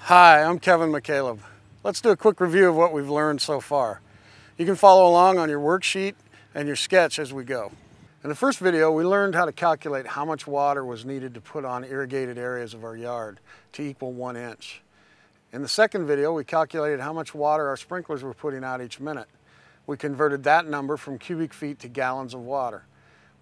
Hi, I'm Kevin McCaleb. Let's do a quick review of what we've learned so far. You can follow along on your worksheet and your sketch as we go. In the first video, we learned how to calculate how much water was needed to put on irrigated areas of our yard to equal 1 inch. In the second video, we calculated how much water our sprinklers were putting out each minute. We converted that number from cubic feet to gallons of water.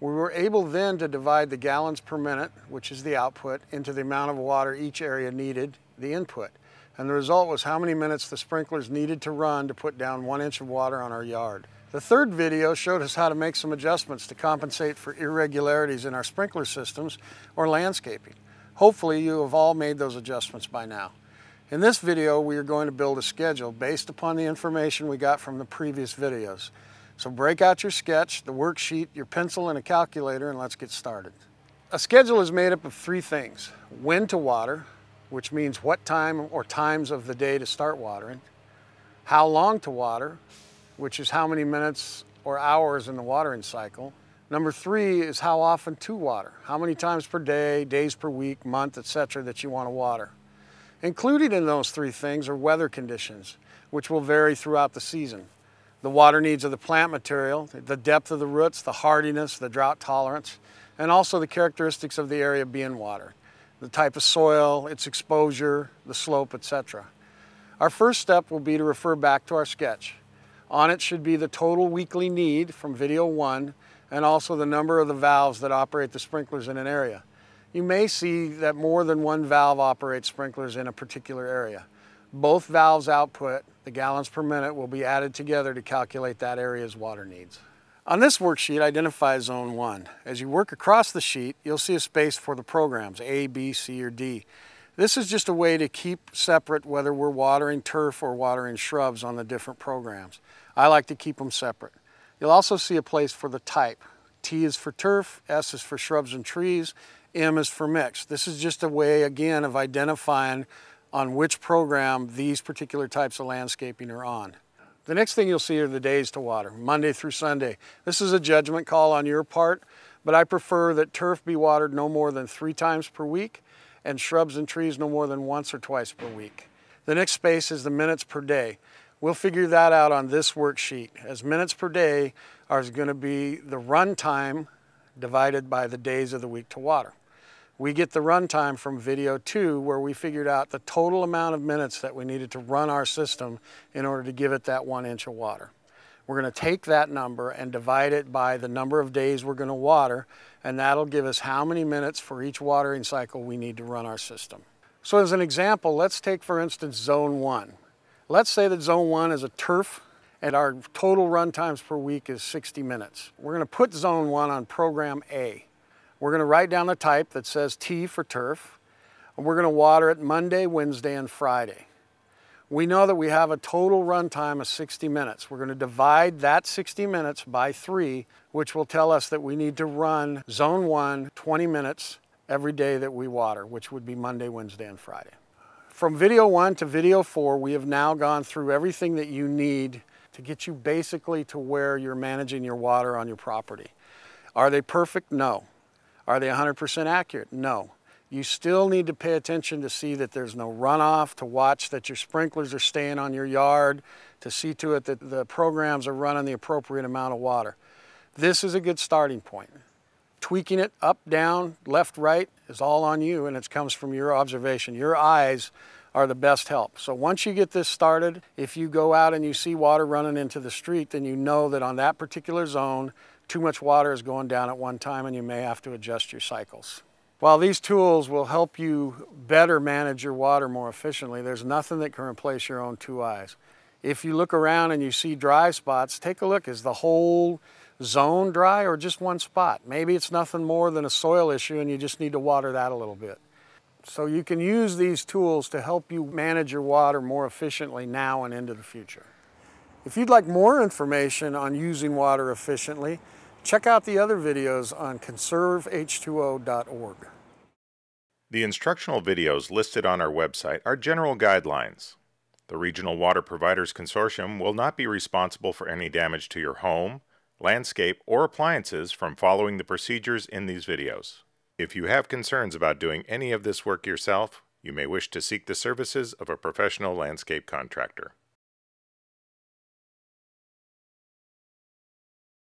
We were able then to divide the gallons per minute, which is the output, into the amount of water each area needed, the input. And the result was how many minutes the sprinklers needed to run to put down 1 inch of water on our yard. The third video showed us how to make some adjustments to compensate for irregularities in our sprinkler systems or landscaping. Hopefully you have all made those adjustments by now. In this video, we are going to build a schedule based upon the information we got from the previous videos. So break out your sketch, the worksheet, your pencil, and a calculator, and let's get started. A schedule is made up of 3 things: when to water, which means what time or times of the day to start watering; how long to water, which is how many minutes or hours in the watering cycle. Number 3 is how often to water, how many times per day, days per week, month, etc. that you want to water. Included in those 3 things are weather conditions, which will vary throughout the season. The water needs of the plant material, the depth of the roots, the hardiness, the drought tolerance, and also the characteristics of the area being watered, the type of soil, its exposure, the slope, etc. Our first step will be to refer back to our sketch. On it should be the total weekly need from video 1 and also the number of the valves that operate the sprinklers in an area. You may see that more than one valve operates sprinklers in a particular area. Both valves' output, the gallons per minute, will be added together to calculate that area's water needs. On this worksheet, identify Zone 1. As you work across the sheet, you'll see a space for the programs, A, B, C, or D. This is just a way to keep separate whether we're watering turf or watering shrubs on the different programs. I like to keep them separate. You'll also see a place for the type. T is for turf, S is for shrubs and trees, M is for mixed. This is just a way, again, of identifying on which program these particular types of landscaping are on. The next thing you'll see are the days to water, Monday through Sunday. This is a judgment call on your part, but I prefer that turf be watered no more than 3 times per week and shrubs and trees no more than once or twice per week. The next space is the minutes per day. We'll figure that out on this worksheet, as minutes per day are going to be the run time divided by the days of the week to water. We get the run time from video 2, where we figured out the total amount of minutes that we needed to run our system in order to give it that 1 inch of water. We're going to take that number and divide it by the number of days we're going to water, and that'll give us how many minutes for each watering cycle we need to run our system. So as an example, let's take, for instance, Zone 1. Let's say that Zone 1 is a turf, and our total run times per week is 60 minutes. We're going to put Zone 1 on program A. We're going to write down the type that says T for turf, and we're going to water it Monday, Wednesday, and Friday. We know that we have a total run time of 60 minutes. We're going to divide that 60 minutes by 3, which will tell us that we need to run Zone 1 20 minutes every day that we water, which would be Monday, Wednesday, and Friday. From video 1 to video 4, we have now gone through everything that you need to get you basically to where you're managing your water on your property. Are they perfect? No. Are they 100% accurate? No. You still need to pay attention to see that there's no runoff, to watch that your sprinklers are staying on your yard, to see to it that the programs are running the appropriate amount of water. This is a good starting point. Tweaking it up, down, left, right is all on you, and it comes from your observation. Your eyes are the best help. So once you get this started, if you go out and you see water running into the street, then you know that on that particular zone, too much water is going down at one time, and you may have to adjust your cycles. While these tools will help you better manage your water more efficiently, there's nothing that can replace your own 2 eyes. If you look around and you see dry spots, take a look. Is the whole zone dry or just one spot? Maybe it's nothing more than a soil issue and you just need to water that a little bit. So you can use these tools to help you manage your water more efficiently now and into the future. If you'd like more information on using water efficiently, check out the other videos on conserveh2o.org. The instructional videos listed on our website are general guidelines. The Regional Water Providers Consortium will not be responsible for any damage to your home, landscape, or appliances from following the procedures in these videos. If you have concerns about doing any of this work yourself, You may wish to seek the services of a professional landscape contractor.